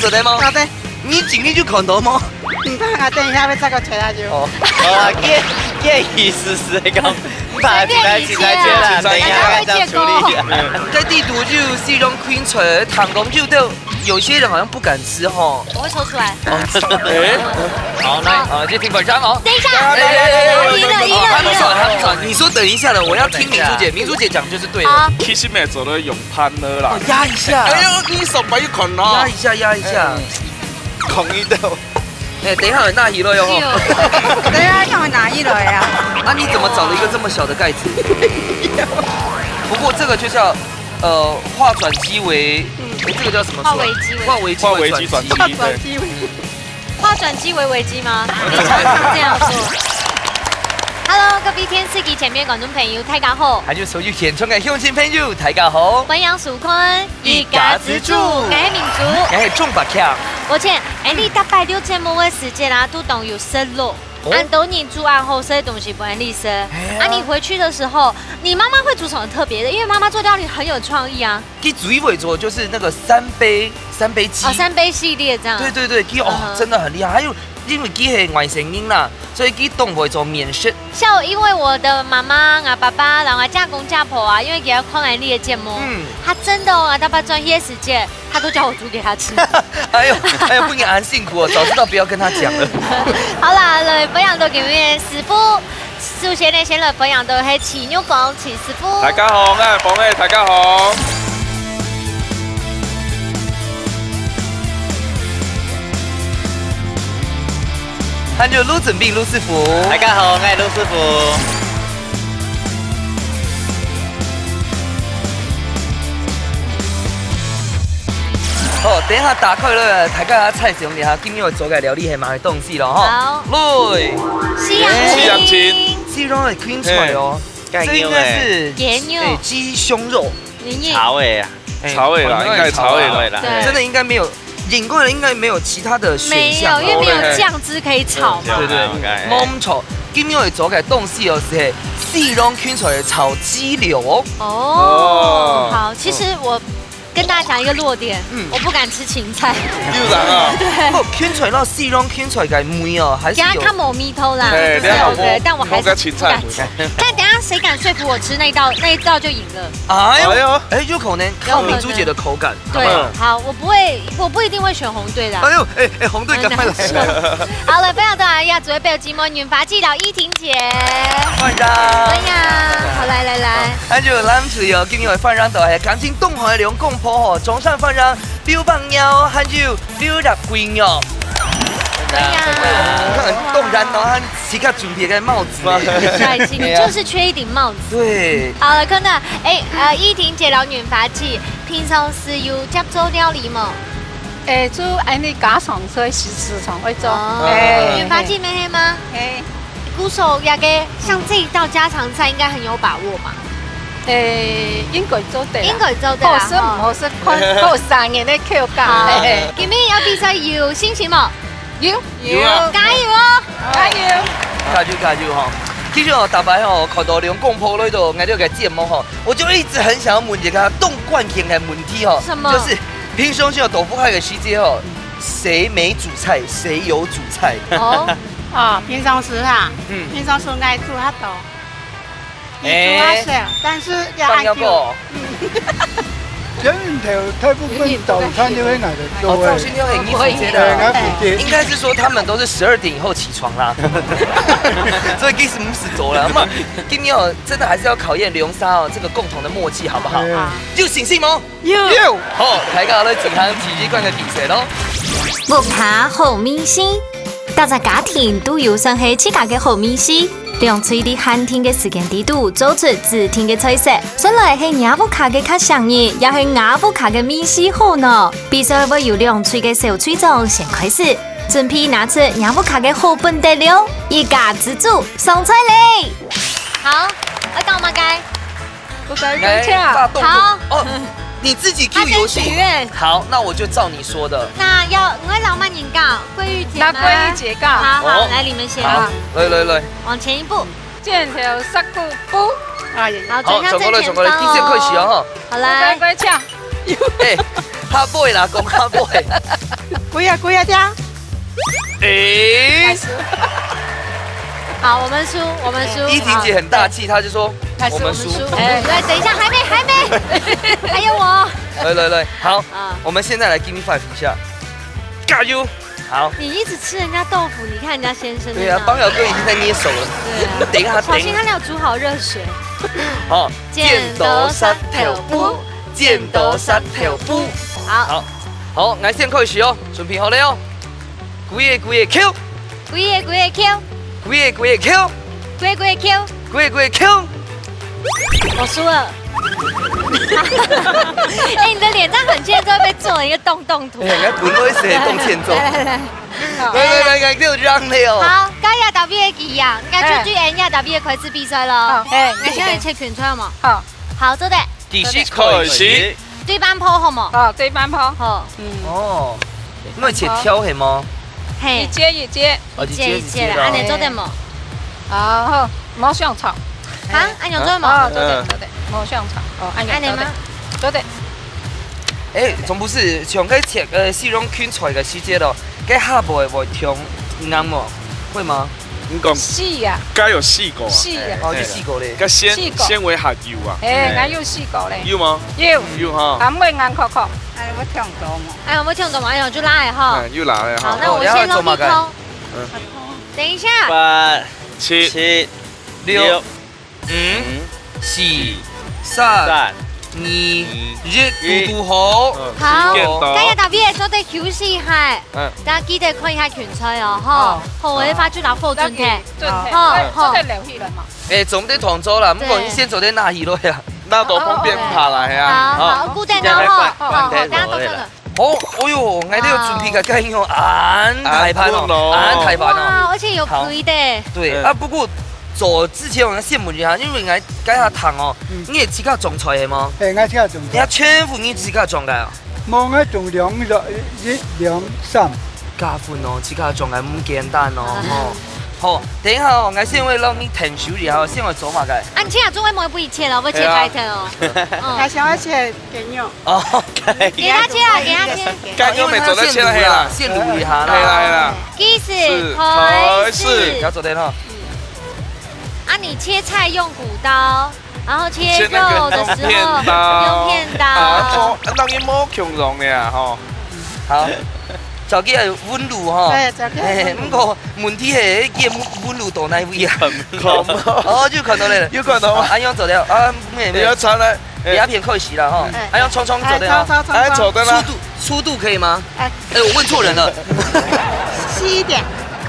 做的吗？好的，你今天就看到吗？你看啊，等一下要再给我吹下去。哦，建议试试讲，把进来接啦，等一下这样处理。在地图就西装 Queen 锤糖公就都有些人好像不敢吃哈。我会抽出来。好，来，就听本章哦。等一下，赢了。他不爽，你说等一下的，我要听明珠姐，明珠姐讲就是对的。其实没做到用攀了啦。压一下。哎呦，你手把一捆压一下，控一到。哎，等一下有大鱼了哟。等一下看我哪一轮呀？那你怎么找了一个这么小的盖子？不过这个就叫化转机为，这个叫什么？化危机为转机。化转机为危机吗？你常常这样做。Hello， 各位天视机前面观众朋友，大家好。还有所有现场嘅乡亲朋友，大家好。欢迎苏坤，一家之主，我係民族，我係中白強。而且，你大概6節目嘅時間啦，都當有生肉。按多年煮完後，這些東西不能立生。你回去的時候，你媽媽會煮什麼特別的？因為媽媽做料理很有創意啊。佢煮為做就是那個三杯雞。3杯系列這樣。對，佢真的很厲害。還有因為佢係外省人啦，所以佢懂會做麵食。像因為我的媽媽、我爸爸，然後家公家婆啊，因為給他看來列節目，他真的他把專業時間，他都叫我煮給他吃。哎呦，不然很辛苦哦，早知道不要跟他講了。好啦，來分享到今日師傅，首先呢，先來分享到係齊牛公齊師傅。大家好，我係寶妹，大家好。還有陸準備陸師傅，大家好，我係陸師傅。好，等一下打開了，大家菜上嚟哈，今日我做嘅料理係蠻東西咯，好，來，西洋青，西洋係 Queen 出來哦，這應該是雞胸肉，炒味啊，炒味啦，應該係炒味啦，真的應該沒有。演過的應該沒有其他的選項，沒有，因為沒有醬汁可以炒嘛。對，冇咁炒。今日我哋做嘅東西又是西洋圈出嚟炒雞柳哦。好，其實我跟大家講一個弱點，我不敢吃芹菜。又然啊？對。圈出嚟那西洋圈出嚟嘅梅哦，還是有。給他看某米頭啦，對，但我還是不敢吃。但等下誰敢說服我吃那一道就贏了。哎，有可能靠明珠姐的口感。對，好，我不一定會選紅隊的。哎呦，紅隊趕快來了。好了，分享到亞組表節目軟髮劑老依婷姐。歡迎。好來。還有男主有今日會放讓到係感情東海兩公婆哦，中上放讓6磅腰，還有6入貴肉。很動人哦，他即刻準備個帽子，帥氣，你就是缺一頂帽子。對。好了，看到依婷姐老軟髮劑，平常是有接做料理嗎？做安尼家常所以時常會做。軟髮劑沒黑嗎？鼓手也給，像這一道家常菜應該很有把握吧？應該做得。好食唔好食，看3年的口感。今天要比賽有心情嗎？有，加油哦！加油哈！其實大白哦，看到兩公婆喺度嗌呢個節目哈，我就一直很想要問一個動慣性嘅問題哈，什麼？就是平常時豆腐開嘅時節哦，誰沒煮菜，誰有煮菜？平常時哈，平常時愛煮下豆，煮下少，但是要愛做。前面大部分早餐就會來的多。早先就很衣服接的，應該是說他們都是12點以後起床啦，所以其實唔是走了。那麼今天哦，真的還是要考驗龍沙哦這個共同的默契，好不好？有信心嗎？有。好，大家來進行體育館嘅比賽咯。木下好明星，大家家庭都有上係自家嘅好明星。兩嘴的寒天嘅時間地度，做出自天嘅菜色。雖然係亞布卡嘅較上熱，也係亞布卡嘅面試好呢。比賽會由兩嘴嘅小隊長先開始，準備拿出亞布卡嘅好本得了，一家之主上菜嚟。好，我講乜嘅？不該跟恰。好。你自己 Q 遊戲。好，那我就照你說的。那要我老媽年告，桂玉姐嗎？那桂玉姐告。好，來你們先。來，往前一步。箭頭塞個步。好，轉向正前方。第一開始哦。好來。乖巧。哈背啦，讲哈背。贵啊贵啊这样。哎，好，我们输，我们输。依婷姐很大气，她就说我们输。哎，来，等一下，还没，还有我。来，好啊，我们现在来 give me 5一下，加油！好。你一直吃人家豆腐，你看人家先生。对啊，邦瑶哥已经在捏手了。对啊。等一下，小心他俩煮好热水。好，剪刀石头布，剪刀石头布。好，好，我先开始哦，准备好了哦。几个 Q， 几个 Q， 几个 Q， 几个 Q， 几个 Q。我输了。哎，你的脸上很欠揍，被做了一个洞图。应该本来是动欠揍。来，就让你哦。好，今日特別嘅一樣，今出豬 N 日特別嘅開始比賽咯。哎，我現在切拳賽嘛。好，好，做得。第四開始。對班鋪好冇？好，对半抛。好。哦，咁咪切挑係嗎？嘿，一接。哦，一接啦，安尼做得冇？好，冇上草。哈，安樣做冇？哦，做得，冇上草。哦，安安尼嗎？做得。誒，仲不是像佢切絲絨圈菜嘅時節咯，佢下部會挑啱喎，會嗎？你講細啊，該有試過啊？細啊。哦，你試過咧？個纖維還有啊？誒，我有試過咧。有嗎？有哈。啱會硬確確。哎，我聽到嘛。哎，我冇聽到嘛，安樣就拉哈。又拿了好，哈。那我先弄一空。等一下。 8、 7、 7、 6、 6、 5、 4、 3、2、1，嘟嘟好。好，剪刀今日特別做得休息下，大家記得看一下拳賽哦，吼，好，我哋發出嚟後轉踢，做得留起來嘛。誒，總得同桌啦，不過你先做啲拿起落呀。那都方便爬來啊。好好，固定咗吼，好，等下都做啦。好，哎呦，我哋要準備嘅雞肉安排盤哦，安排盤哦。哇，而且有皮的。對啊，不過做之前我先問一下，因為我解下糖哦，你係自家種菜嘅嗎？係我自家種。你係全部你自家種嘅啊？冇我種2、3。加款哦，自家種係唔簡單哦，吼。好，等一下哦，我先會讓你停手然後先會做嘛嘅。啊，你請下中位冇不一切了，我切開頭哦。我想要切雞肉。哦，給他切啊，給他切。雞肉未做得切啦，係啦，先滷一下啦，係啦係啦。開始，開始。要做啲哈。啊，你切菜用骨刀，然後切肉的時候用片刀。當然冇強壯嘅啊，吼。好。就叫係溫爐嗬，對，不過問題係叫溫爐到哪位啊？哦，就看到你了，有看到嗎？安陽做了啊，咩？你要炒來，比較偏可惜了哈。安陽匆匆做的哈，哎，走的啦。粗度可以嗎？哎，我問錯人了。細一點。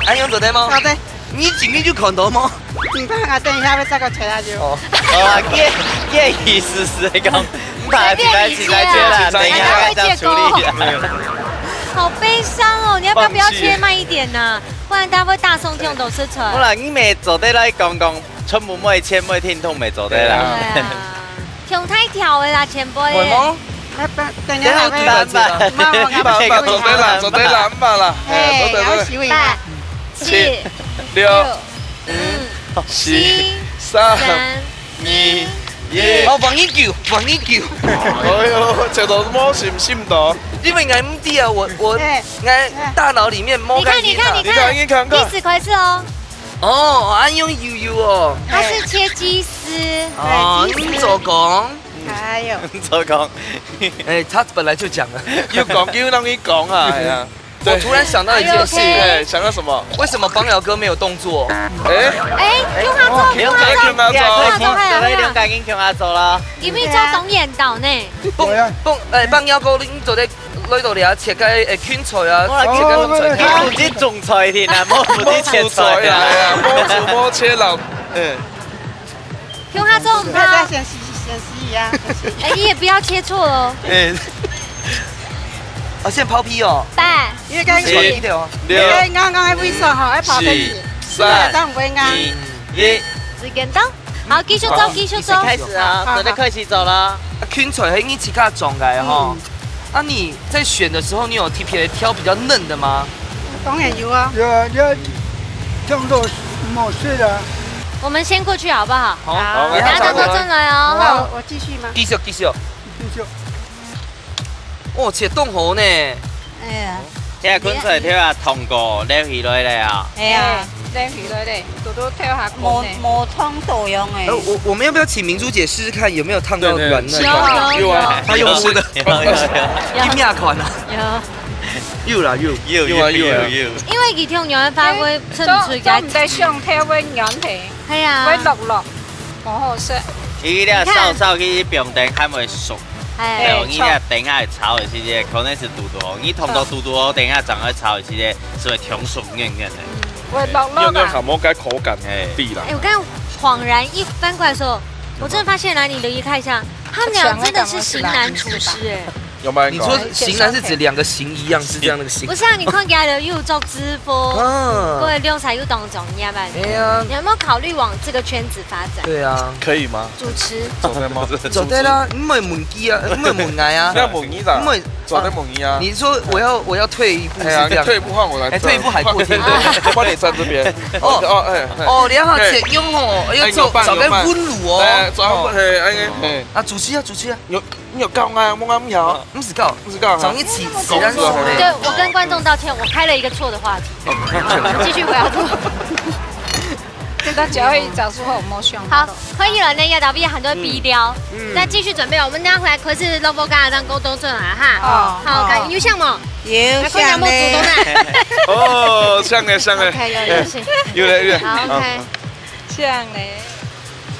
安陽做的嗎？好的。你今天就看到嗎？唔怕，我等一下要再個切下去。哦，建議試試講，把起來切啦，等一下再處理。好悲傷哦！你要不要切慢一點呢？不然大家會大送聽都吃出來。好啦，你咪做得來講講，全部每切每聽通咪做得啦。聽太跳的啦，前輩。會嗎？等一下辦法，做得啦，唔怕啦。哎，我洗一下。 7、 6、 5、 4、 3、 2、 1。哦，放一球，放一球。哎呦，這都摸心心的。因為我 MD 啊，我大腦裡面摸開你看，計時開始哦。哦，安用悠悠哦。它是切雞絲。哦，你做講。還有。做講。哎，他本來就講了。要講就讓你講啊，係啊。我突然想到一件事，哎，想到什麼？為什麼邦瑤哥沒有動作？哎，用他做，用他做啦。因為做懂演導呢。邦瑤哥，你做啲呢度嚟切雞圈菜啊，切雞弄菜。你唔知種菜添啊，冇唔知切菜啊，摸切佬，用他做唔怕。先洗呀。哎，你也不要切錯哦。啊，先拋皮哦。 8、因為剛剛6、剛剛喺微信號喺跑得去，但唔會啱。 1。時間到，好，繼續走，繼續走。開始啊，準備開始走啦。圈菜係你自家種嘅哈。啊，你在選的時候，你有特別挑比較嫩的嗎？當然有啊。要這樣做冇事的。我們先過去好不好？好，大家都坐正來哦。我繼續嗎？繼續。哦，切冻河呢。哎呀，遐滚出来跳下通过撩起来了啊！哎呀，靚魚女嚟，度度跳下冇滾呢。冇通都用哎。我们要不要請明珠姐試試看有沒有燙到軟嫩？有啊，她用摸的，有金亞款啊，有，有啦有。有，因為佢跳養花會趁水都唔使上跳會眼皮，係啊，會落落，好好食。伊咧扫扫去冰灯还袂熟，係然后伊咧灯下炒的时间，可能是嘟嘟哦，伊通到嘟嘟哦，灯下长在炒的时间，是会挺熟硬硬的。會落落用用啊！好摸该口感地啦哎，。我刚刚恍然一翻过来的时候，我真的发现哪里留意看一下，他们俩真的是型男厨师哎。有没有？你说型男是指两个型一样，是这样那个型不？是啊，你看起来的又做直播，啊或者用才又懂种，你要不然？哎呀，你有没有考虑往这个圈子发展？对啊，可以吗？主持，做得吗？做对啦，唔係門機啊，唔係門藝啊，那蒙伊的唔，係做得蒙伊啊。你說我要退一步是哎呀，這樣？你退一步换我来。哎退一步海阔天空我帮你站这边。哦哦，哎。哦，你要切用哦，要做找個溫爐哎，哦。做嘿，哎，啊，主持啊，主持啊，你有教啊？我啱有，唔是搞，不是教。找一起起咱手对嘞。我跟观众道歉，我开了一个错的话题，继續回來做。大家會找出好摸上。好，可以了，那個導演很多逼雕，再繼續準備，我們等下回來可是蘿蔔干當溝通轉來哈。哦好，感有像嗎？有快點莫主動啦。哦，像诶，像诶。 OK，有像。有嘞有嘞。好 OK。像咧，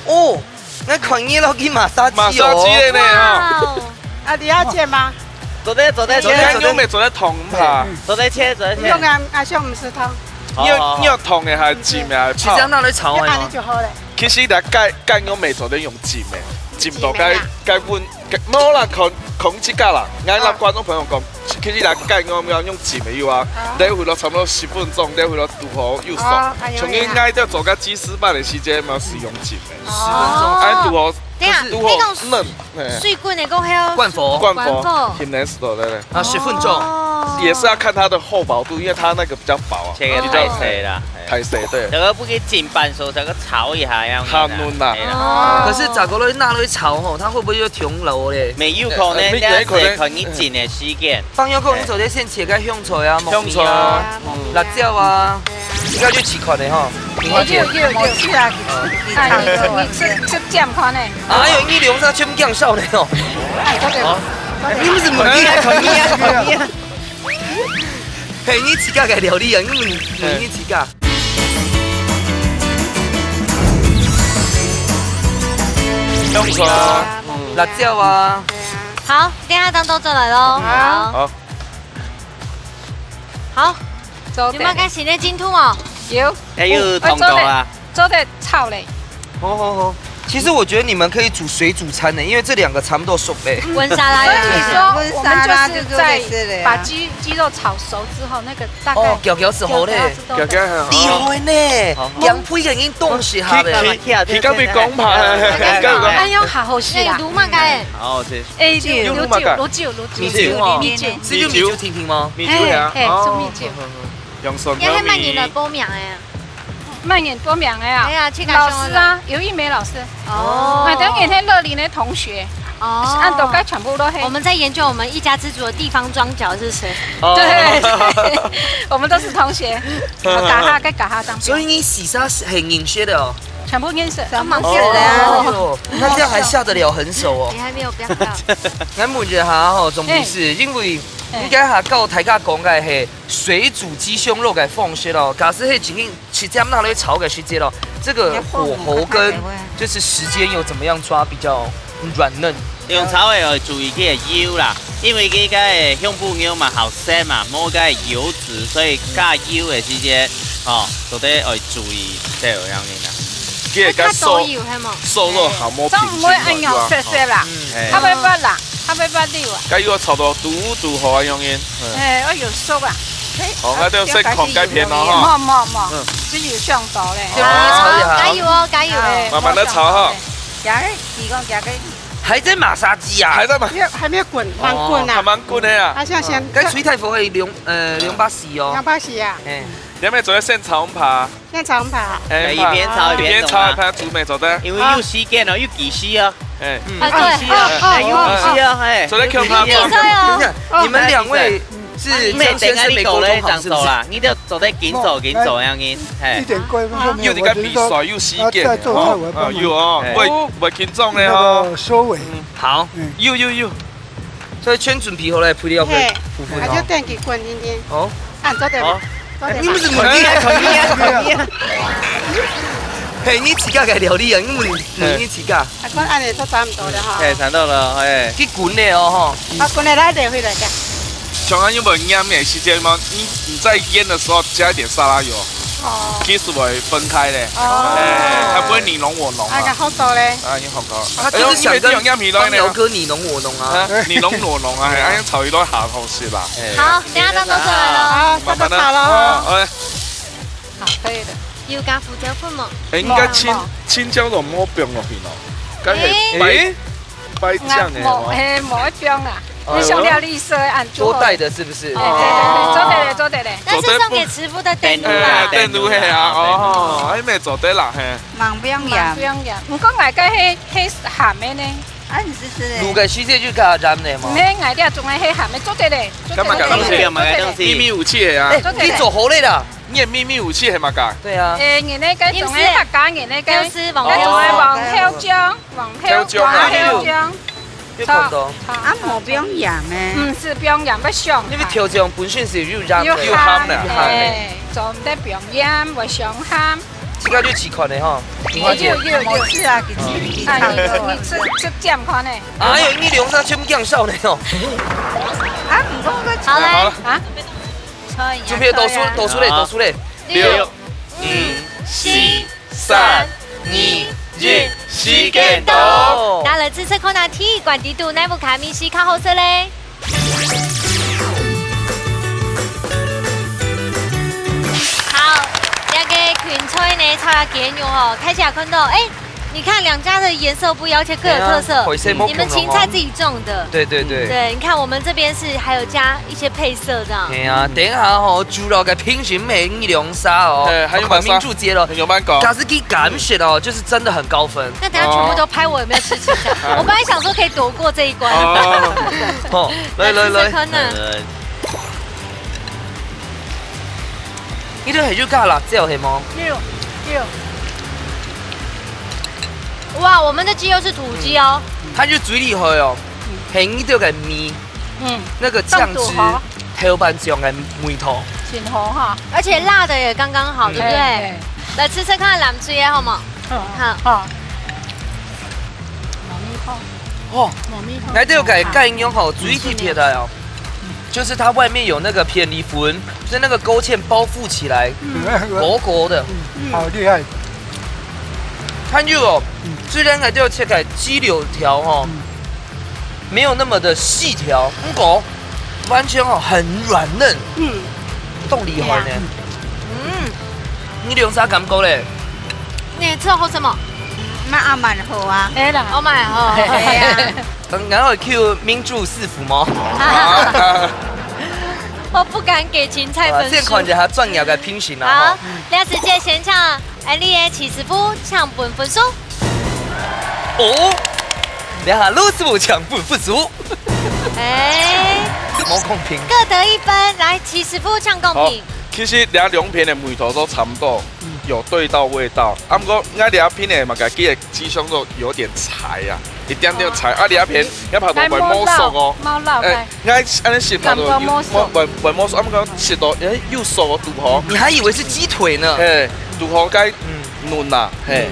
哦，那款嘢落去馬殺雞马杀鸡哦。嘞呢哈。哇哦，啊，你要剪嗎？昨天昨天优美昨天捅他，昨天切，用啊，阿兄唔是通，你有捅的还是尖的还是泡其實？那嚟炒要安尼啊。就好了。其實你介優美昨天用尖的，尖到介温，冇啦，孔之家啦，啱立觀眾朋友講，其實你介我要用尖的油啊，你回落差不多10分鐘，你回落度好又熟，從你挨到做個雞絲飯的時間，冇使用尖的10分鐘。挨度好等下，度那好種嫩，水滾的夠香。灌佛灌灌佛佛挺難受的嘞，啊，10分鐘。哦也是要看它的厚薄度，因為它那個比較薄啊，切个太细啦，太細對。这个不给浸半熟，这个炒一下样。較嫩啦哦可是咋個落去那落去炒吼，它會不會又停樓咧？未有可能，但是可以浸的時間。放有可能做啲先切個香菜啊、木香菜耳啊、辣椒啊，應該就幾款的哈。平花姐，冇事啊，啊，你吃這樣款呢？哎呦，你龍沙全部降少呢哦。你不是問你啊？問你啊？嘿，你自家嘅料理啊？你問你自家。香菜啊，辣椒啊。好，等下當到進來咯。好，好，做有冇開始呢金兔哦？有，還有通道啦，做得炒嘞。好好好。其實我覺得你們可以煮水煮餐呢，因為這兩個差不多熟嘞。溫沙拉所以你說我們就是在在把雞肉炒熟之後，那個大概哦，餃餃是好嘞。夾夾係。厲害呢！羊配嘅已經凍死下嘞。佢今日講牌，哎呦，好好食啊！那有毒嗎？該？哦，是哎，卤酒，米酒哦，米酒，是就米酒聽聽嗎？米酒呀，嘿，做米酒，用筍要係米慢年來煲名誒。慢點多名的呀。哎呀，去老師啊，尤一梅老師，哦，買等給他樂齡的同學，哦，按都該全部都黑我。們在研究我們一家之主的地方莊腳是誰？對，我們都是同學，我打他該打他當。所以你洗沙是很硬些的哦。全部認識。哦，那這樣還下得了很熟哦你。還沒有，不要不要。咱問一下吼，總不是因為應該下到大家講嘅係水煮雞胸肉嘅放些咯，假使係僅僅去這樣那裡炒嘅時間咯，這個火候跟就是時間又怎麼樣抓比較軟嫩？用炒的要注意佢嘅油啦，因為佢個香菇油嘛好鮮嘛，冇個油脂，所以加油嘅時間哦，到底要注意這樣嘅啦。佢係它都收有係冇？收肉好摸平都唔會按油色色啦，它會不辣，它會不溜啊。佢要炒到嘟好啊，用煙。誒，我有熟啊。哦，我都識狂雞片咯冇，只有上手咧。就幫你炒一下加油哦，加油！慢慢地炒哈。夾個幾個夾個。還在馬殺雞啊？還在嘛？還沒有滾，慢滾還啊！蠻滾的啊。啊，現在先該水太佛係兩把豉哦兩。把匙啊，哎，你咪做一先炒扒，先炒扒，一邊炒一邊一邊炒一邊煮咪做得。因為有時間哦，有技師哦，哎，啊对，哎，有是啊，哎，昨天看他绿色等一哦，下，你们两位是江先生没沟通好，是不是？啦，你就做得紧做紧做样子，嘿一。点规范都没有。又在比赛又死见在做菜我要帮忙有哦，喂轻重的那哦。个收尾，好，有，所以圈准皮后来配料可以嘿，糊糊啊就电去滚一点，哦，按做对，做对你们嘛。是问你啊？嘿，你自家个料理啊？因为你自家啊，滚按的都差唔多了哈。哎，看到了，哎，去滚的哦啊，滚的来得回来的。像俺有没有腌面时间吗？你在腌的时候加一点沙拉油，哦。其实会分开的，哦。哎，它不会你侬我侬啊，个啊。好多嘞。啊，已经好高了。他就是想跟腌皮帮姚呢？哥你侬我侬啊。你侬我侬啊，哎，俺炒一道下好吃啦。好，等下当做出来了，啊，差不多炒了哈。哎，好，可以的。有加胡椒粉吗？应该青椒都冇冰落去咯，梗系白酱的冇诶冇一冰啊，你想料理色按多带的是不是？对，做对嘞，做对嘞。那是送给慈父的电炉哎，啦。电炉嘿啊，哦，还没做得啦嘿。忙不用不用呀，唔讲外加迄鹹的呢，啊，你试试卤个世界就加染的嘛。迄外底仲係迄鹹的做對嘞，干嘛秘密武器啊！你做好嘞啦。你的秘密武器系嘛噶？对啊。誒，然呢個仲係客家人呢個，就是王仲係黃跳漿，黃跳漿。要看到。啊，冇不用盐咩？唔是不用鹽，不上。因為調醬本身是又染又又鹹鹹誒，就唔得不用鹽，唔上鹹。這個就試看的哈。有，是啊，給自己啊，你出醬看呢？哎呦，你兩三全部降少呢哦。啊，唔講個好來，啊？準備倒出嚟。 6、 5、4、3、2、1，時間到。到了自測可拿鐵管底度內部卡米西靠後色嘞。好，兩個芹菜呢，炒下鹹肉哦，開起來看到，哎，你看兩家的顏色不一樣，而且各有特色。你們芹菜自己種的。對。對，你看我們這邊是還有加一些配色這樣。係啊，等一下哦，豬肉嘅品選美良沙哦，還有馬民主街咯，有蠻高。假是給感覺哦，就是真的很高分。那等下全部都拍我有沒有吃芹菜？我本來想說可以躲過這一關。哦，來，可能。呢度係要加辣椒係嗎？有。哇，我們的雞肉是土雞哦。它就嘴裡去哦，係呢度嘅米，那個醬汁頭版醬嘅梅頭，真好哈。而且辣的也剛剛好，對不對？來吃吃看藍水好嗎？好。哦，來這個蓋用好嘴體貼的哦，就是它外面有那個片梨粉，就是那個勾芡包覆起來，裹裹的，好厲害。看就哦，雖然係都要切開雞柳條哦，沒有那麼的細條，完全哦很軟嫩，都厲害呢。你兩啥感覺咧？你吃好什麼？那阿蠻好啊。哎啦， Oh my god！係啊。然後 Q 民主四府嗎？我不敢給芹菜分數。先看一下專業嘅品型啦。好，兩時間先搶安利嘅起司夫搶本分數。哦，等下盧師傅搶本分數。哎，冇公平。各得1分，來起司夫搶公平。其實兩片的梅頭都差不多，有對到味道。啊，不過我兩片的嘛，家己的雞胸肉有點柴啊，一點點柴。啊，兩片我拍到會摸熟哦。貓老誒，我安尼食拍到會摸熟，啊，不過食到誒又熟肚殼。你還以為是雞腿呢？嘿，肚殼該嫩啦，嘿，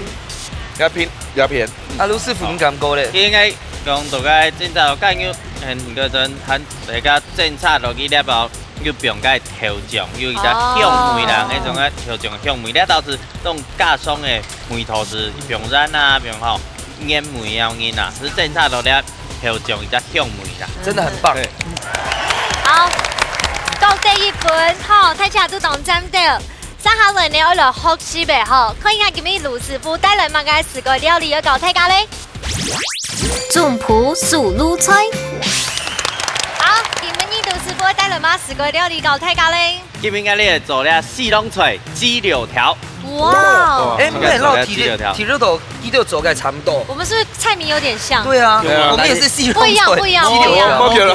兩片。啊，盧師傅唔敢講咧。應該講大概正常干要很嗰陣很大家政策落去了後，要用個調醬，要一隻香梅啦，嗰種個調醬嘅香梅，了導致這種加鬆的梅頭是用染啊，用吼煙梅啊，煙啊，是政策落了調醬一隻香梅啦，真的很棒。好，各得1分，好，睇下都當針對。三下輪呢，我來學習唄，好，可以睇見咩盧師傅帶來乜嘅4個料理要教大家咧。總鋪素滷菜。好，今日呢盧師傅帶來乜4個料理教大家咧？今日我哋做了四龍菜雞柳條。哇！哎，沒有提肉頭，雞柳做嘅差不多。我們是不是菜菜名有点像。对啊，对啊我们也是西不一样，不一样，不一样。冇叫啦，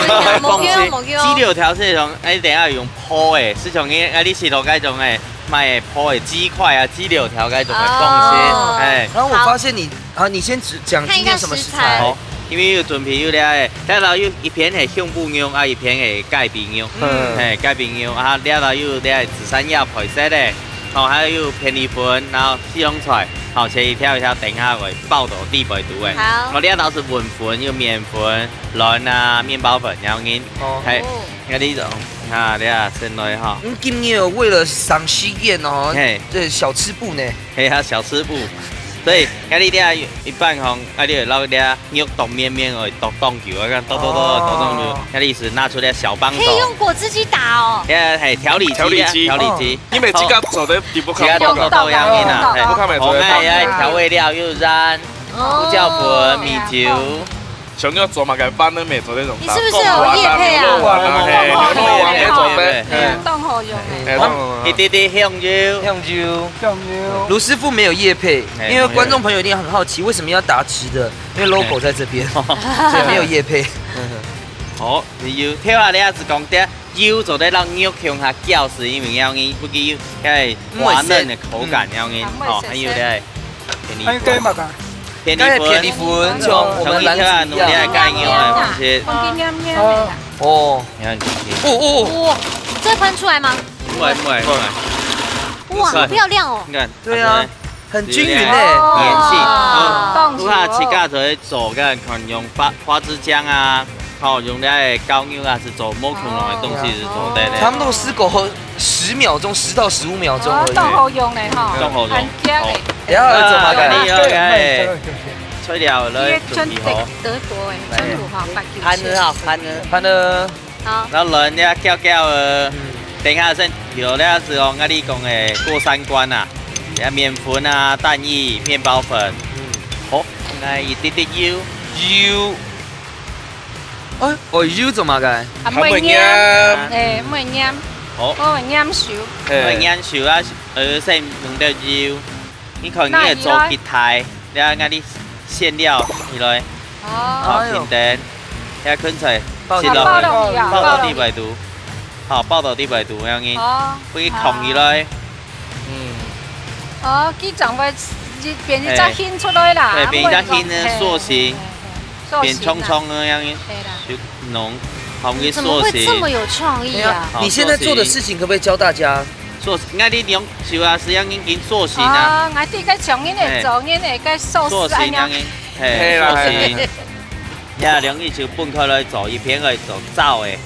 鸡柳条是种，一定要用铺的，是种你你石头嗰种诶，卖铺的鸡块啊，鸡柳条嗰种的东西，哎。然后我发现你你先讲今天什么食材。好，因为有准备有咧，然后有一片系香布牛，啊一片系芥饼牛，嘿芥饼牛，啊然后有咧紫山药配色的，哦还有片米粉，然后西洋菜。好，切一条一条等下为爆豆地白肚诶。好，我呢都是混粉，有面粉、卵啊、面包粉，然后你系嗰啲种啊，你啊先来哈。今年有为了赏析宴哦，对小吃部呢，系啊小吃部，所以嗰啲啲一般行，嗰啲捞啲肉冻面面去剁冻球，啊，剁剁球，嗰啲意思拿出嚟小帮手。可以用果汁机打哦。系调理机，因为这个做的地不靠都一样嘅啦，红嘅调味料有染、胡椒粉、米酒。像你做嘛，个班都没做那种。你是不是有叶配啊？牛肉丸那种呗。冻好用一滴滴香蕉，香蕉。卢师傅没有业配，因为观众朋友一定很好奇，为什么要打直的？因为 logo 在这边，所以没有业配。好，油跳下你也是讲啲油做得让肉向下搅是因为要你不给油，係滑嫩的口感要你，哦，還有咧还有雞麥啊，片米粉，像我们蓝子一樣，你係牛的東西。哦，你看，哇，这会喷出来吗？不會。哇，好漂亮哦。你看，对啊，很均匀嘞，粘性。冻如果自家做做嘅，可能用花枝醬啊。好，用那高牛啊，是做某恐龙的东西是做的嘞。他们都施狗10秒钟，10到15秒钟而已。冻好用嘞哈，冻好用。然後做乜嘅？你要吹料來準備好。德國誒，真好哈，盤了。好。然後輪你攪攪等下先，有咧是講我哋講嘅過三關啊，麵粉啊、蛋液、麵包粉。好，嚟一啲啲油。油做乜嘅？唔會黏，唔會黏。好，我會黏手。會黏手啊，先用到油，你可能你做結態，你啊啲餡料起來，好平等，你昆菜爆到地百度，好爆到地百度樣嘅，會控起來。哦，佢仲會變一隻莖出來啦，對，變一隻莖嘅塑形。变葱葱那样，就浓，好嘅怎么会塑形。这么有创意啊？你现在做的事情可不可以教大家？塑，我哋用就啊，是要已經塑形啊。我哋嘅上面嚟做，因為嘅壽司咁樣。係啦，係。呀，兩個就分開來做，一片去做走嘅。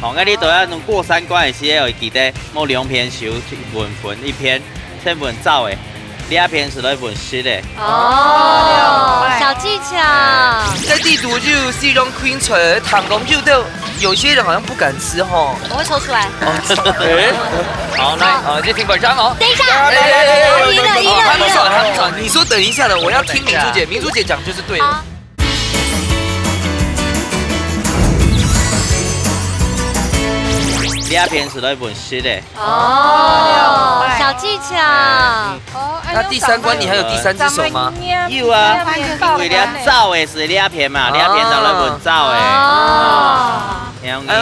好，我哋都要用過三關嘅時候，記得冇兩片手混粉，一片先混走嘅。第二片是來混濕的。哦，小技巧。在地图就西龙 Queen 锤糖公就都有些人好像不敢吃哈。我会抽出来。好，来，就听本章哦。等一下，赢了。他们爽，你说等一下的，我要听明珠姐，明珠姐讲就是对的。第二片是來混濕的。哦，小技巧。那第三關你還有第三隻手嗎？有啊，因為你走的是兩片嘛，兩片就來混走的。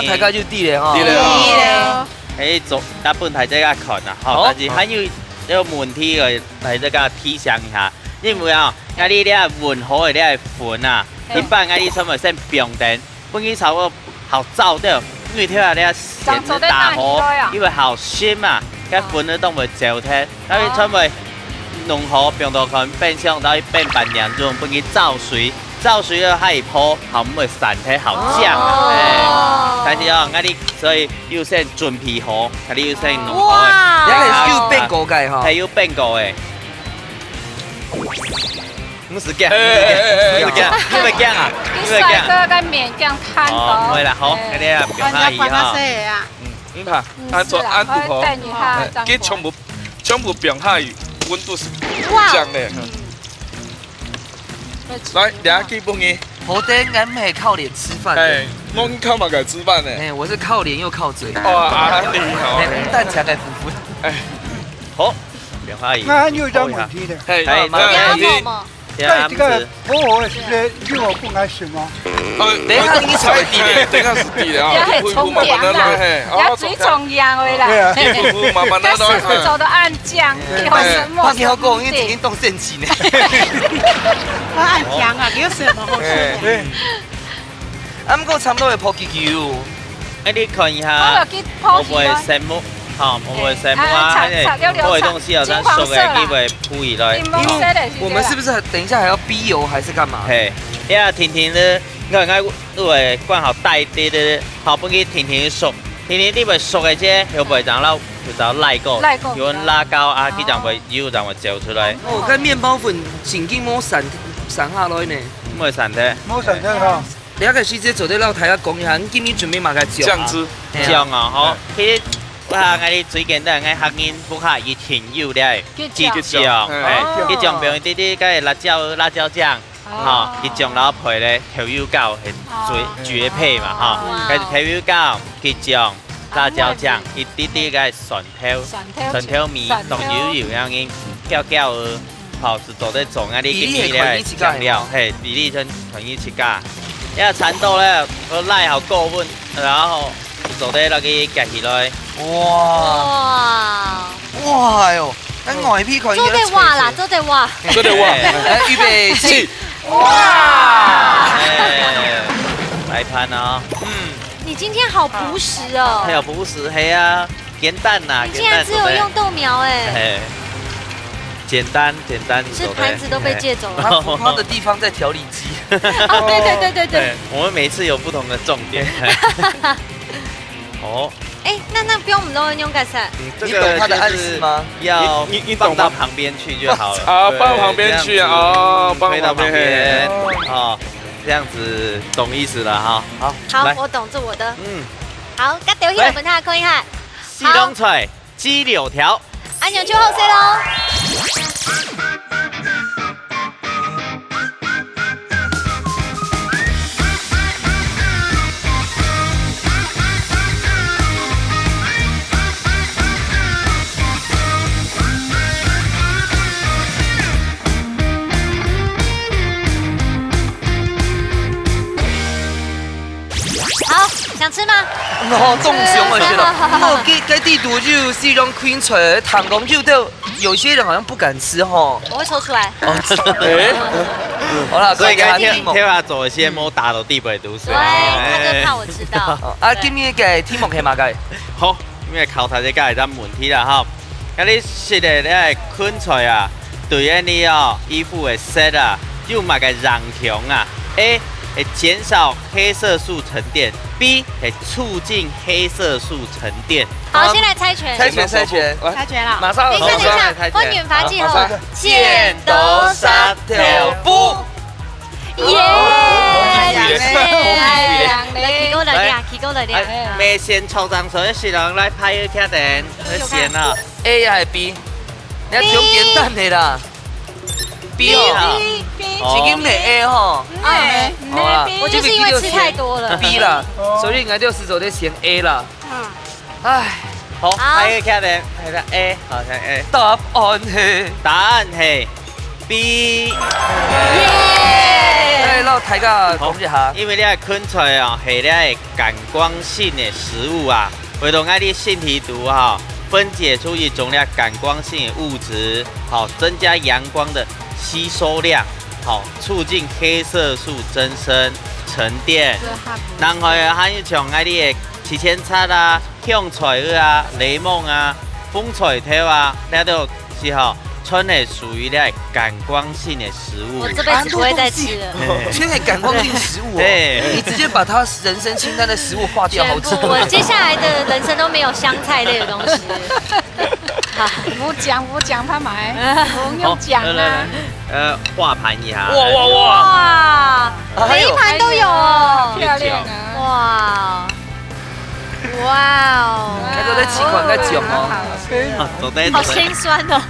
大概就地了哈。地了。喺做一般係這個看啊，好，但是還有一個問題嚟這個提醒一下，因為啊，我哋咧混好嘅咧粉啊，一般我哋稱為先冰燈，本身炒個好走掉。因為聽下你先是打火，因為好鮮嘛，cái粉nó đông về dẻo thế, tại vì為濃河變到可能變相到變半兩種，變佢造水咧係泡，後唔會散體好醬啊，但是啊，我哋所以要先準備好，我哋要先濃河嘅，你係要變過嘅嚇，係要變過嘅。唔是驚，因為驚啊！你帥哥個面這樣看到，哦，唔會啦，好，嗰啲啊，唔怕意哈。唔怕，按做按度好，佢全部變下溫度是降的。來，兩基本嘅。好的，俺們係靠臉吃飯。哎，我靠嘛個吃飯呢？哎，我是靠臉又靠嘴。哦，啊你好。蛋才來服服。哎，好。變化而啱要有問題嘅，係係有冇？在这个薄荷的时间，你有更爱食吗？等一下你才地咧，等下是地咧啊，也系冲凉啦，也水冲凉的啦。对啊，慢慢但师傅做的暗酱，怕你好讲，你已经动圣气呢。我按强啊，有什么好吃？对，啊，不过差不多会破球球。哎，你看一我下，就去我泡不会羡慕，好，我不会羡慕啊，我的东西有咱熟的，你会铺以来。我们是不是等一下还要逼油还是干嘛？嘿，呀，婷婷呢？我讲你会管好带啲的，好不给婷婷熟，婷婷你会熟的啫，又袂让เรา就赖过，有人拉高啊，佢就会油就会嚼出来。哦，跟面包粉紧紧摸散下来呢。唔会散的。冇上车哈。你开始坐在老台下讲一下，你今年准备嘛个酱汁，酱啊，好，佢我嗌你最簡單嘅客人不客伊甜油咧，雞醬，誒，雞醬用啲啲嘅辣椒醬，嚇，雞醬然後配咧調油膏係最絕配嘛，嚇，跟住調油膏、雞醬、辣椒醬，一啲啲嘅蒜頭米，當油咁樣攪攪，好是做得種啊啲嘅咧醬料，係比例真團一起加，因為蠶豆咧我拉好夠溫，然後。做啲落去夾起來，哇哇喲！咱外皮看，做得哇啦，做得哇，做得哇！預備起，哇！來盤哦，你今天好樸實哦，還有樸實係啊，簡單呐，你竟然只有用豆苗哎，簡單，是盤子都被借走了，它浮夸的地方在調理機。哦，對，我們每次有不同的重點。哦，哎，那不用我們都用幹啥？你懂他的暗示嗎？要放到旁邊去就好了。啊，放旁邊去啊，哦，放到旁邊，哦，這樣子懂意思了哈。好，我懂，這我的。好，咁掉起來問下看一下。西東菜雞柳條，安陽秋後勢咯。想吃嗎？哦，凍熊我覺得。哦，該地圖就是一種開出來的糖公就都有些人好像不敢吃吼。我會抽出來。好啦，所以該聽下做些冇打到地背讀書。對，他就怕我知道。啊，今日嘅題目係乜嘅？好，因為考題嘅家係咱問題啦哈。咁你識嘅你係昆菜啊，對你哦衣服嘅色啊，又買個染強啊 ，A 會減少黑色素沉澱 ，B 會促進黑色素沉澱。好，先來猜拳。猜拳了。馬上。等一下，溫源髮之後，剪刀石頭布。耶！起高了點。未先抽張所以是人來拍一卡電，先啊。 A 還是 B？ 你要中間等的啦。B 哦。已經係 A 吼。好啦，我就是因為吃太多了。B 啦，所以應該就是走在選 A 啦。唉，好，拍一卡電，係啦 A， 好像 A。答案係 B。耶！讓大家講一下，因為你係昆菜哦，係你係感光性嘅食物啊，為咗愛啲腺體毒哈，分解出一種咧感光性嘅物質，好增加陽光的吸收量，好促進黑色素增生沉澱。然後還有像愛啲嘅刺千叉啊、香菜啊、檸檬啊、風菜頭啊，那都是好。春係屬於咧感光性嘅食物，我這輩子不會再吃了。現在感光性食物，對，你直接把它人生清單的食物劃掉好幾個。我接下來的人生都沒有香菜類的東西。不講，他買，不用講啊。畫盤一下。哇，每一盤都有哦，漂亮啊！哇哦，喺度咧試過人家講哦，好心酸哦。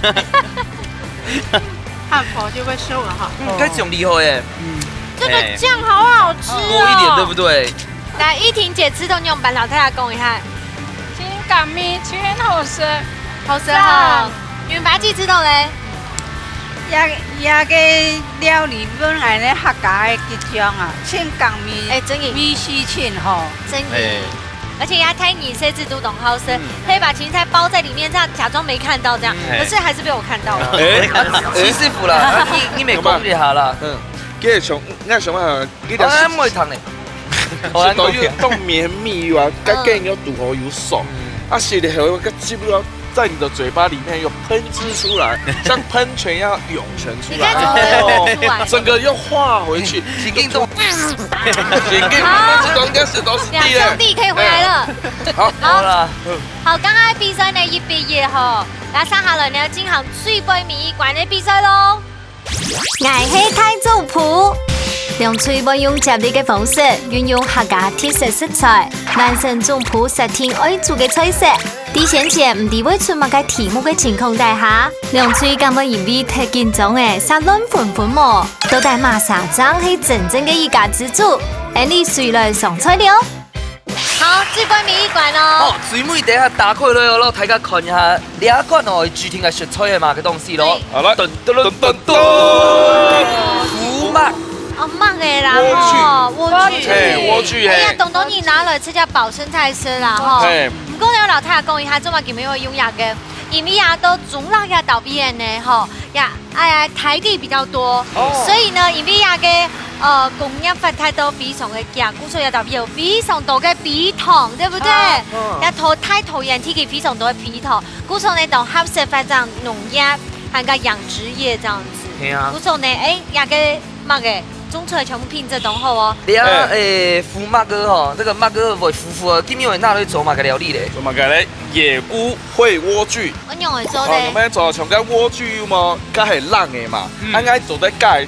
漢堡就會輸了哈。該講厲害耶。這個醬好好吃哦。多一點對不對？來，依婷姐吃到你用板老太太講一下。清感味，全好食，好食哈。源髮記知道咧。也个料理本来咧客家的吉祥啊，庆港米真的米西庆吼，真的。而且呀，听你设置都懂好吃，可以把芹菜包在里面，这样假装没看到这样，可是还是被我看到了。齐师傅啦，你咪講一下啦。佢係上，我想下，呢條我唔會糖咧。是到要當綿密啊，該更要肚喉有爽，啊，是的，後個基本上在你的嘴巴裡面又噴汁出來，像噴泉一樣湧泉出來，哦，整個又化回去，是勁多。這應該是都是兩兄弟可以回來了。好啦，好，剛剛比賽呢一畢業吼，那接下來呢進行水杯面館的比賽咯。愛係太祖譜，用嘴巴用接力嘅方式，運用客家特色食材，完成總譜10天愛做嘅菜色。啲先前唔知會出乜嘅題目嘅情況底下，用嘴咁嘅因為太緊張誒，撒亂混毛，到底馬沙張係真正嘅一家之主，而你誰來上菜了？好，水杯面館咯。哦，水妹底下打開落咯，大家看一下，呢一罐哦，注定係食菜嘅嘛嘅東西咯。好啦，噔噔噔噔噔，福麥。哦，慢嘅啦，吼，莴苣，莴苣，哎呀，東東你拿來吃只飽生菜色啦，吼。唔過有老太太講一下，做乜叫咩會用藥嘅？因為呀都中辣呀倒鼻炎呢，吼呀，哎呀台地比較多，所以呢，因為呀嘅供應法太多，非常嘅強，故所以倒鼻有非常多嘅鼻糖，對不對？呀太討厭天氣非常多嘅鼻糖，故所呢當合適發展農業，還個養殖業這樣子。係啊。故所呢，呀嘅乜嘅？種出來全部品質都好哦。你啊，福麥哥吼，這個麥哥為夫婦，今年會哪裡做麥個料理咧？做麥個咧，野菇燴莴苣。我用嚟做咧。咁樣做像個莴苣嘛，佢係冷嘅嘛，啱啱做得加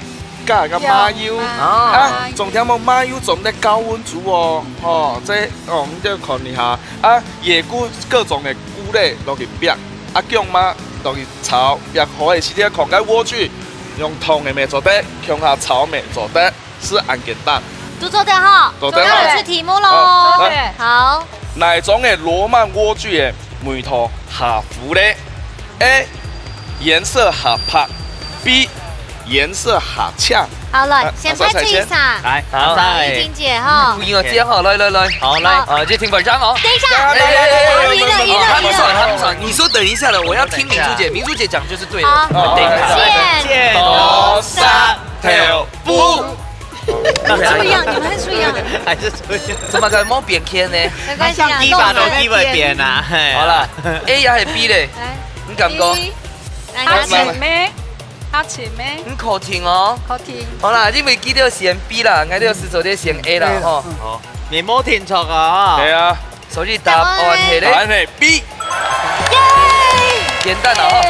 個馬油，啊，仲有冇馬油種得高溫煮哦，哦，這我們就看一下，啊，野菇各種嘅菇類落去煸，啊，薑嘛落去炒，煸好嘅時啲看個莴苣。用湯嘅咩做得，向下炒咩做得，是很簡單。都做得哈，做得哈。出題目咯。好。哪種嘅羅曼莴苣嘅梅頭下糊咧 ？A. 顏色下白 ，B. 顏色下青。好了，先拍出一下。來，好，怡婷姐哈。不贏我接好，來，好來，接聽本章哦。等一下，贏了。他不爽，你說等一下了，我要聽明珠姐，明珠姐講就是對的。見多沙條布。出一樣，你們還是出一樣。還是出一樣。怎麼個冇變天呢？沒關係啊，一把都機會變啊。好啦 ，A 也係 B 咧，你敢講？好前咩？好前咩？你口聽哦。口聽。好啦，你未記得選 B 啦，我哋是做啲選 A 啦，吼。好，你冇聽錯啊。係啊。所以答案係咧。答案係 B。簡單啦，吼。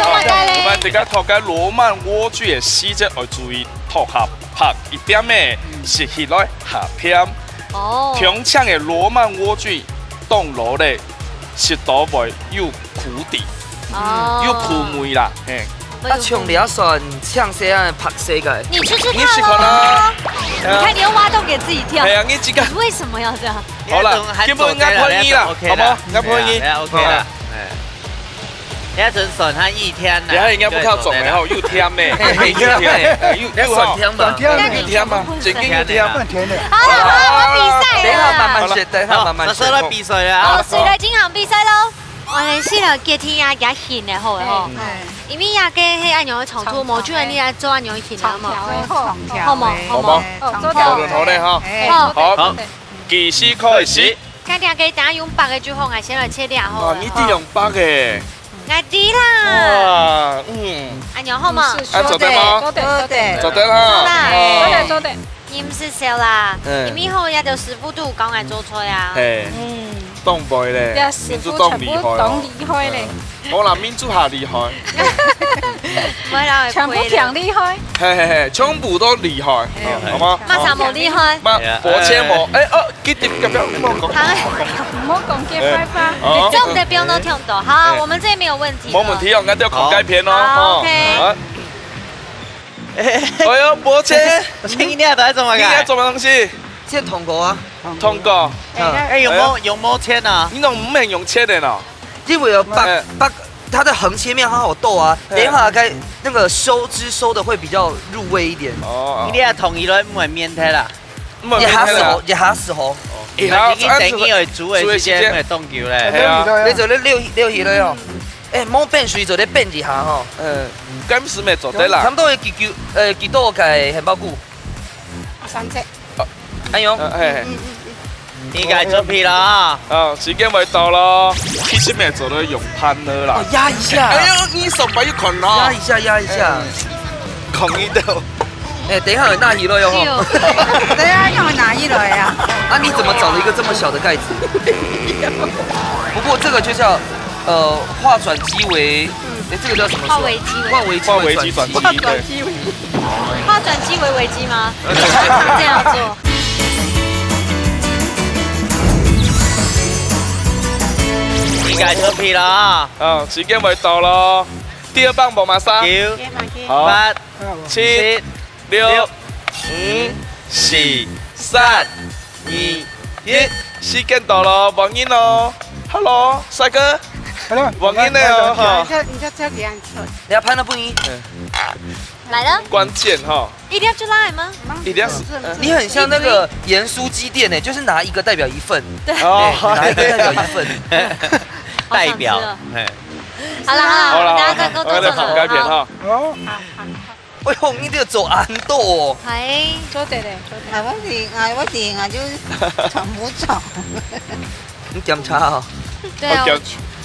我們這個頭家羅曼莴苣嘅細節要注意，頭下拍一點嘅，食起來下偏。哦。通常嘅羅曼莴苣凍落咧，食到會有苦啲，有苦味啦，嘿。啊，像你要選像這樣拍色嘅，你吃吃看咯。你看你又挖洞給自己跳。係啊，你自己。為什麼要這樣？好啦，基本啱配衣啦，好冇？啱配衣。 OK 啦。一陣順下2天啦。你係應該不靠總嘅，吼，又甜咩？又酸甜嘛？又甜嘛？最緊要甜。好了，我比賽等下慢了。慢學，等下慢慢學。所以比賽啦。好，誰來進行比賽咯？我哋先嚟結天呀，加獻嘅好嘅吼。因為呀，嘅係按樣炒作模，就係你來做按樣獻啊嘛。好冇？好冇？做好咧哈。好，計時開始。看下嘅，等下用白嘅最好，我先來切掉好。你啲用白嘅。我知啦。哇，按樣好嘛？做得嗎？做得。做得啦。做得。你唔是笑啦，因為後日就師傅都教我做菜啊。東北咧，民族當厲害。當厲害咧。我嗱民族下厲害。全部強厲害。係，全部都厲害，好嗎？馬上冇厲害。火車冇，幾碟咁樣唔好講。唔好講結拜吧。這我們的標都聽唔到，好，我們這邊沒有問題。冇問題，我哋要講改片咯。好 ，OK。哎呦，火車！今天在做乜嘅？今天做乜東西？即係通過啊！通過。有冇錢啊？你仲唔係用車嘅呢？因為有北它的横切面好好豆啊，等一下该那个收汁收的会比较入味一点。哦，你啊同意了唔会免体啦，也哈熟，也哈熟。你等伊会煮的时间会冻久咧。系啊，你做咧溜起来哦。冇变水做咧变一下吼。今时未做得啦。差不多会几多个汉堡骨。 3隻。哎呦，你该准备啦。时间未到咯，其实未做得用pan了啦。压一下。哎呦，你手把一捆咯。压一下，压一下。控一到。等一下有纳鱼了哟吼。对啊，用哪一类啊？啊，你怎么找了一个这么小的盖子？不过这个就叫化转机为，这个叫什么？化危机为。化危机转机。化转机为。化转机为危机吗？这样做。你该准备啦。时间未到咯。第二棒无马上。9、好。 8、 7、6、 5、4、 3、 2、 1，时间到咯，王英咯 ，Hello， 帅哥，王英的哦哈。你就交给俺做。你要拍那不赢。来了。关键哈。一定要就来吗？一定要是。你很像那个盐酥鸡店呢，就是拿一个代表一份。对。拿一个代表一份。代表。好了，大家再多多跑改片哈。好。 哎呦，你这个走安豆哦！哎，做对嘞，做对。我定啊，就是从不走。你检查啊？对啊，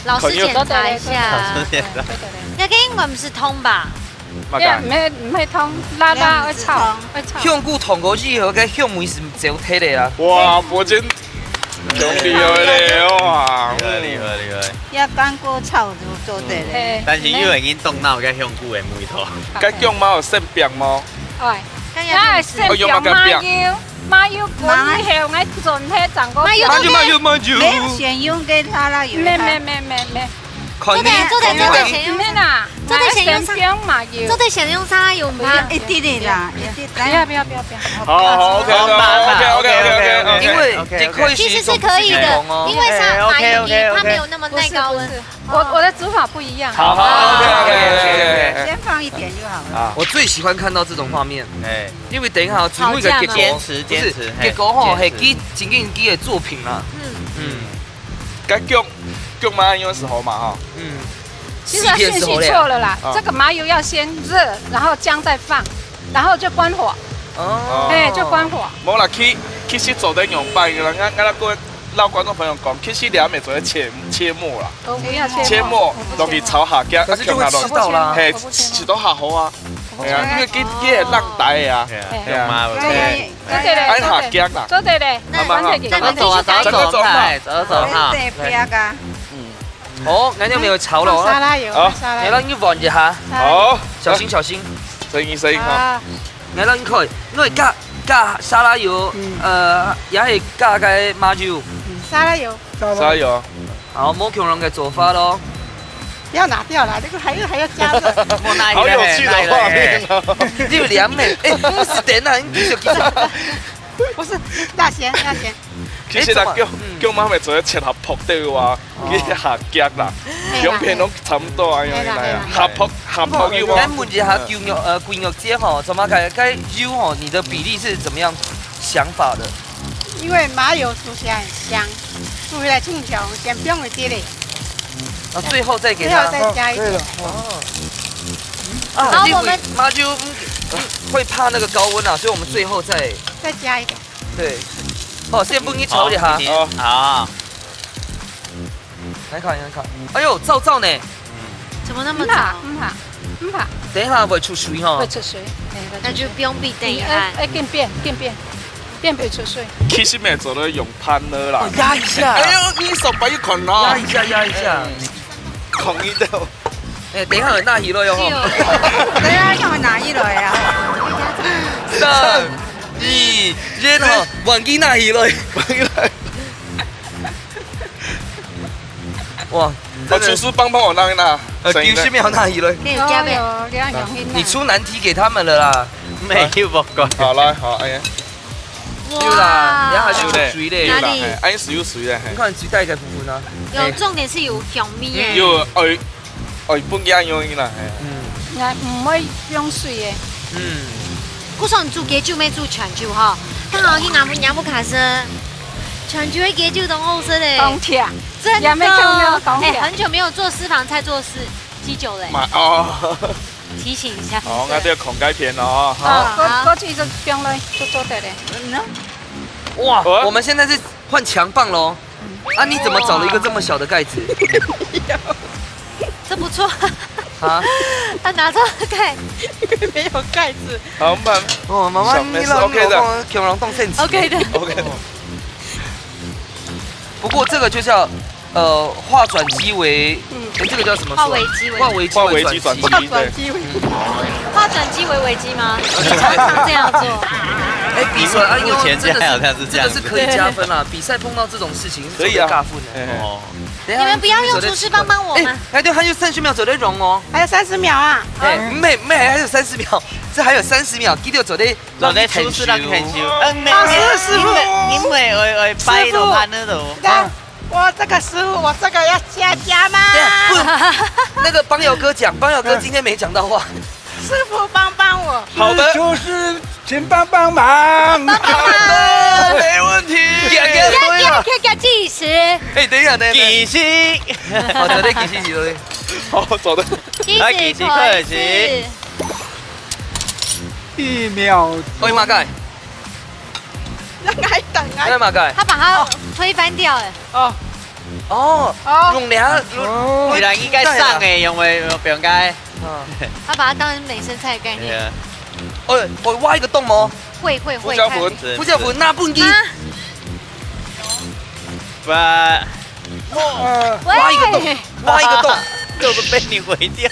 老师检查一下。那个英文不是通吧？唔係通，拉會臭，會臭。香菇糖果子和個香梅是走體嚟啊！哇，我真強厲害咧哇！厲害！一間锅臭就做對咧。但是因為已經動腦嘅香菇嘅味道。該姜貓有性病嗎？係，梗係性病麻油滾後，我盡係整個。麻油。沒有先用給他啦，有。沒。做得先用啦，做得先用香麻油，做得先用啥油唔一啲啲啦，不要。好 OK， 因為其實是可以的，因為像麻油它沒有那麼耐高溫。我的煮法不一樣。好 OK， 先放一點就好了。我最喜歡看到這種畫面，因為等一下只會個堅持，結果吼係幾真正幾個作品啦。該姜麻油的時候嘛哈。其實順序錯了啦，這個麻油要先熱，然後薑再放，然後就關火。就關火。冇啦，其實做得用白嘅啦，我跟老觀眾朋友講，其實你還沒做切末啦。切末落去炒下腳，可是就會吃到啦。係吃到下好啊。係啊，因為佢係冷帶啊。姜麻嗰啲。按下腳啦。做對咧。走哈。好，俺就沒有炒了。沙拉油。你讓你玩一下。好，小心。聲音哈。你讓你開，因為加沙拉油，也係加個麻油。沙拉油。好，冇強人嘅做法咯。不要拿掉了，這個還要加熱。好有趣的畫面哦！你有兩味，不是點啊？你繼續。不是，辣鹹。其實啦，姜媽咪做一切合撲的話，佢下腳啦，兩片都差唔多啊，合撲要。咱問一下龜肉姐吼，怎麼該油吼？你的比例是怎麼樣想法的？因為麻油煮起來很香，煮回來輕巧，先不用一滴嘞。最後再給它。最後再加一點。啊，我們麻油會怕那個高溫啊，所以我們最後再加一點。對。哦，先不你炒一下。好。來看。哎呦，燥呢。怎麼那麼燥？唔怕。等一下會出水哈。會出水。那就不用避等一下。變不出水。其實沒做得用pan了啦。壓一下。哎呦，你手把一捆咯。壓一下。控一到。等一下有納魚了喲。對啊，用哪一類啊？3、2、1吼，忘記納魚了。哇！廚師幫我拿一拿。丟下面有納魚了。你出難題給他們了啦。沒有不過。好來，好哎呀。有啦，然後就出水咧。哪裡？哎，是有水咧。你看水帶個部分啊。有重點是有香味誒。有哦，本家用啦，唔會用水嘅。我說你煮雞酒沒煮全酒哈，剛好去南部卡生，全酒的雞酒都好吃嘞。冬天真的，也沒有沒有冬天。很久沒有做私房菜，做雞酒嘞。哦，提醒一下。哦，我這個孔改片哦。好，我去就冰來就做得嘞。哇，我们现在是换强棒喽。啊，你怎么找了一个这么小的盖子？这不错。啊？他拿错盖，没有盖子。好慢。哦，妈妈，你老 OK 的恐龙动圣子。OK 的。OK 的。不过这个就叫化转机为，这个叫什么？化危机为转机。化转机为危机吗？你常常这样做。哎，比赛啊，目前这样是这样，这个是可以加分啦。比赛碰到这种事情可以啊，尬分的。哦，你们不要用厨师帮我们。哎，对，还有30秒走得容哦。还有30秒啊！哎，妹还有30秒，这还有30秒，记得走得厨师让很久。师傅，因为摆到盘那种。我这个师傅，我这个要加吗？那个帮友哥讲，帮友哥今天没讲到话。师傅帮我。好的。就是请帮忙。没问题。给计时。哎，等一下。计时。好的，计时走的。好，走的。计时开始。 1秒。喂，马盖。等马盖。他把它推翻掉哎。用俩。既然应该上诶，用为不用该。他把它当成美生菜的概念。我挖一个洞哦。会。胡椒粉，那不一。挖一个洞，就是被你毁掉，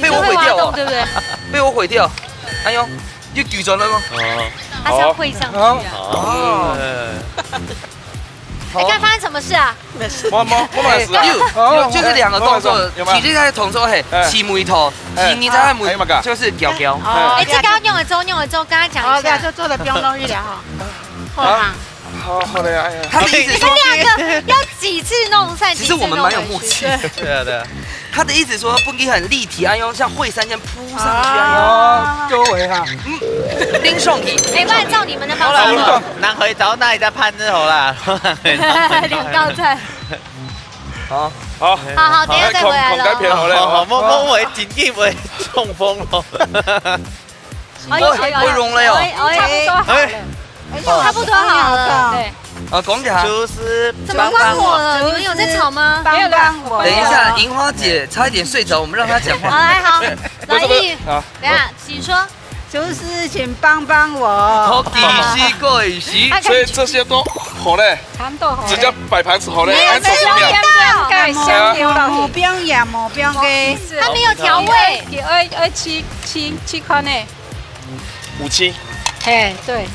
被我毁掉哦，对不对？被我毁掉。哎呦，又举着了吗？它是要会上去啊。哎，刚发生什么事啊？没事。我没事啊。就是2个动作，其实它的动作嘿，起眉头，你在眉就是搅。哎，这个要用了之后，刚刚讲一下，就做的不用弄一了哈。好的，哎呀。他的意思说，你们2个要几次弄散？其实我们蛮有默契的。对啊。他的意思说，不给很立体啊，用像惠山这样铺上去周围哈。拎上去。没办法照你们的方式。人可以找那里在攀之后啦。2道菜。好，等一下再回来了。孔改片好嘞。我会紧紧会中风了。会融了哟。差不多好了。对。讲讲。就是怎么关火了？你们有在吵吗？没有关火。等一下，银花姐差一点睡着，我们让她讲话。好，来一，等下，请说。就是请帮我。好，计时。所以这些都好嘞。直接摆盘子好嘞。没有香油了。冇冰盐，冇冰嘅。它没有调味。2块呢。57。哎，对。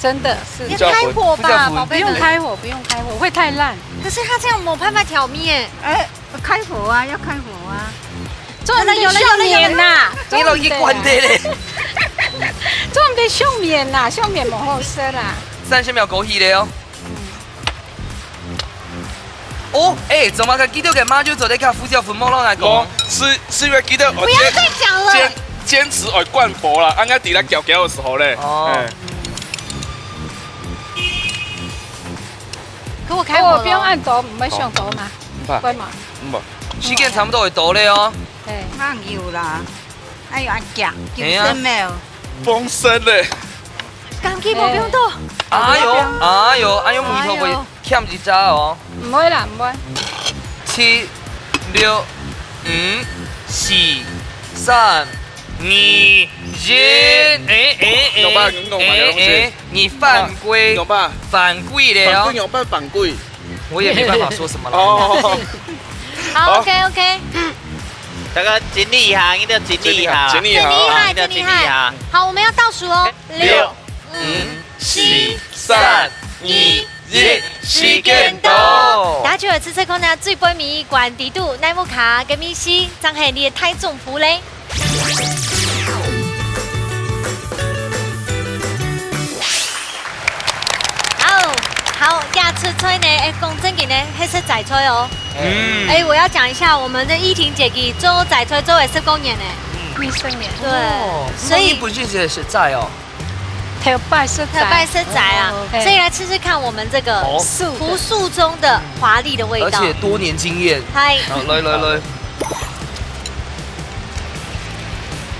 真的是，要开火吧，宝贝。不用开火，会太烂。可是它这样没办法调面。哎，开火啊，要开火啊。做的有面呐，你老一关的嘞。做的上面呐，上面冇好吃啦。30秒过去了哦。哦，哎，怎么个记得给妈就走在看呼叫粉毛浪来讲？是因为记得不要再讲了。坚持爱灌火啦，按个底来搅的时候嘞。可我开火不用按倒，唔会上倒嘛？会嘛？时间差不多会倒嘞哦。对，放油啦，还有按夹，生没有？丰盛嘞。刚起无不用倒。哎呦，眉头会欠一扎哦。唔会啦，唔会。7、6、5、4、3、2、1，你犯规了哦。犯规，我也没办法说什么了。好 ，OK。这个尽力一下，一定要尽力一下。真厉害。好，我们要倒数哦。6、5、4、3、2、1，时间到。打住，此次可能最杯米冠地度奈木卡跟米西，真系你太中谱嘞。好，亚出吹呢，讲正经的黑色仔菜哦。哎，我要讲一下我们的依婷姐给做仔菜做了10公年呢。10年。对，所以本身也是在哦。头拜色仔啊，所以来吃吃看我们这个朴素中的华丽的味道，而且多年经验。嗨，来。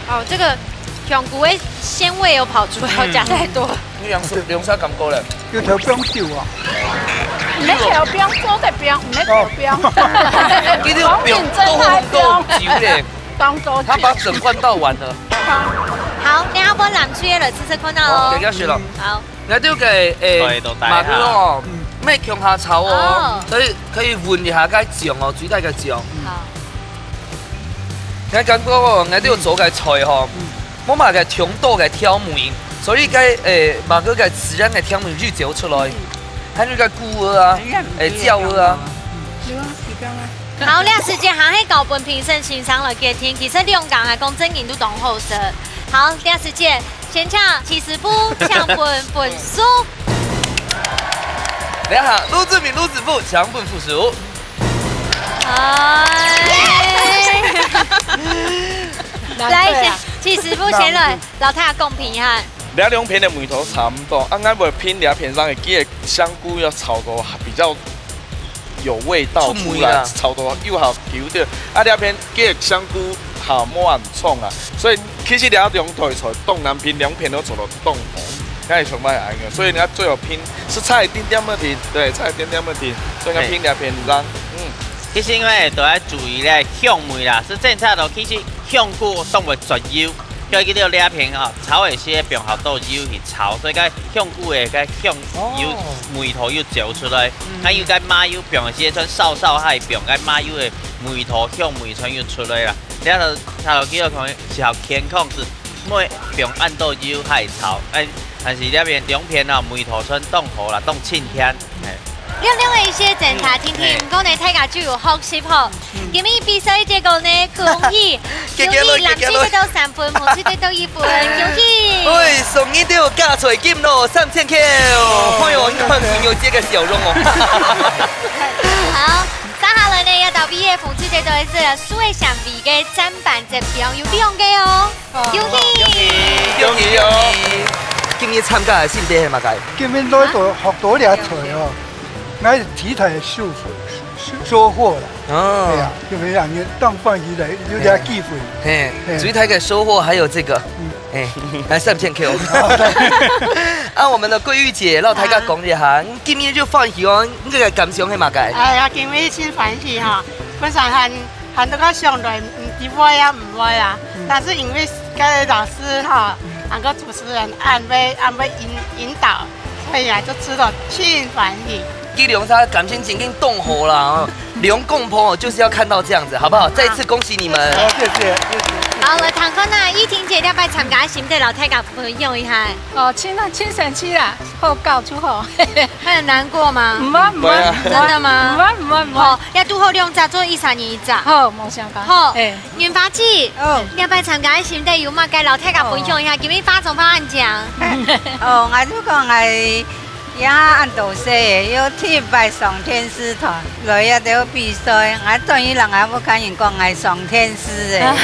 哦，这个香菇的鲜味有跑出来，我加太多。你凉沙咁高咧？要頭冰掉啊！唔係頭冰，做得冰，唔係頭冰。呢啲冰都好多酒咧，他把整罐倒完了。好，等下我南区了，吃吃看到哦。大家學啦。好。我都嘅麻哥哦，咩強下炒哦，可以換一下嘅醬哦，煮低嘅醬。好。我感覺哦，我都要做嘅菜吼，我嘛嘅調多嘅挑梅，所以嘅麻哥嘅自然嘅挑梅就嚼出來，還有個菇啊，椒啊。好，兩時間行喺舊本評審欣賞了嘅天，其實兩港係講真言都懂好食。好，兩時間先搶70步，搶本數。等下，陸志明、陸子富搶本副數。來70步先來，老太公平一下。2片的梅頭差唔多，啱啱會拼2片上嘅幾個香菇要炒到比較有味道出來，炒到又好油啲。2片幾個香菇好冇人創啊，所以其實2台菜凍難拼2片都做到凍紅，那係全部係啱嘅。所以你要最後拼是差一點點問題，對，差一點點問題，所以要拼2片讓。其實因為都要注意咧香味啦，是正常的。其實香菇當為絕油，佢嗰啲2片哦，炒嘅些並好多油去炒，所以個香菇嘅個香油梅頭要嚼出來，還有個麻油並嘅些像sau係並個麻油嘅梅頭香梅全要出來啦。你睇到炒落去個可能是好健康，是每並按到油係炒，但是2片啊梅頭春凍好啦，凍清天。另外一些檢查聽聽，講你睇下就有學習嗬。今日比賽結果呢，恭喜男子得到3分，女子得到1分，恭喜！喂，送你都有加彩金咯，3000塊哦！哎呦，你看朋友這個笑容哦。好，接下來呢要到畢業諷刺這度是數位相比嘅砧板這邊有2個哦，恭喜哦！今日參加係先啲係嘛計？今日來到學到2菜哦。我體態收穫了，對呀，就沒讓你當飯以來有點機會。嘿，體態嘅收穫還有這個，來3000塊哦。按我們的桂玉姐，老太家講一下，今日就歡喜哦，你個感想係嘛計？哎呀，今日真歡喜哈，本身很多個上來唔會啊唔會啦，但是因為個老師哈，那個主持人安排引導，所以啊就吃到真歡喜。基隆沙感情已經凍好了，龍共坡就是要看到這樣子，好不好？再一次恭喜你們！好，謝謝。好，來唐哥呢，依婷姐要拜參加心對老太家分享一下。哦，親生氣啦，好教出好。會很難過嗎？唔會，真的嗎？唔會。好，要拄好2隻做1、3年1隻。好，冇相干。好，元發姐，要拜參加心對有乜嘅老太家分享一下，今日發總發案獎。哦，我就講係。也按道說的，要去拜上天師團，來一條比賽，我對於人也不敢言講係上天師的。懂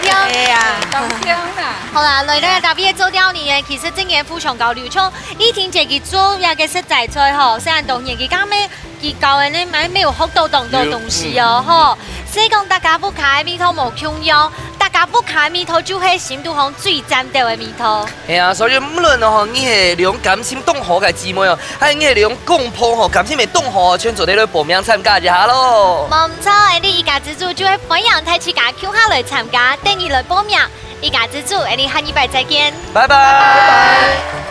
聽。係啊，懂聽啦。好啦，來咧特別做掉你嘅，其實正嘅非常高流暢。依婷姐佢做嘅實在菜吼，雖然當然佢講咩，佢教嘅呢買沒有學到當多東西哦吼。所以講大家不開米頭無窮用，大家不開米頭就係心都紅最讚掉嘅米頭。係啊，所以無論哦，你係利用感情凍河嘅姊妹哦，還是你係利用共鋪吼感情未凍河，全做啲嚟報名參加一下咯。冇錯，你一家之主就會歡迎大家跳下來參加，等你來報名。一家之主，你下禮拜再見，拜拜。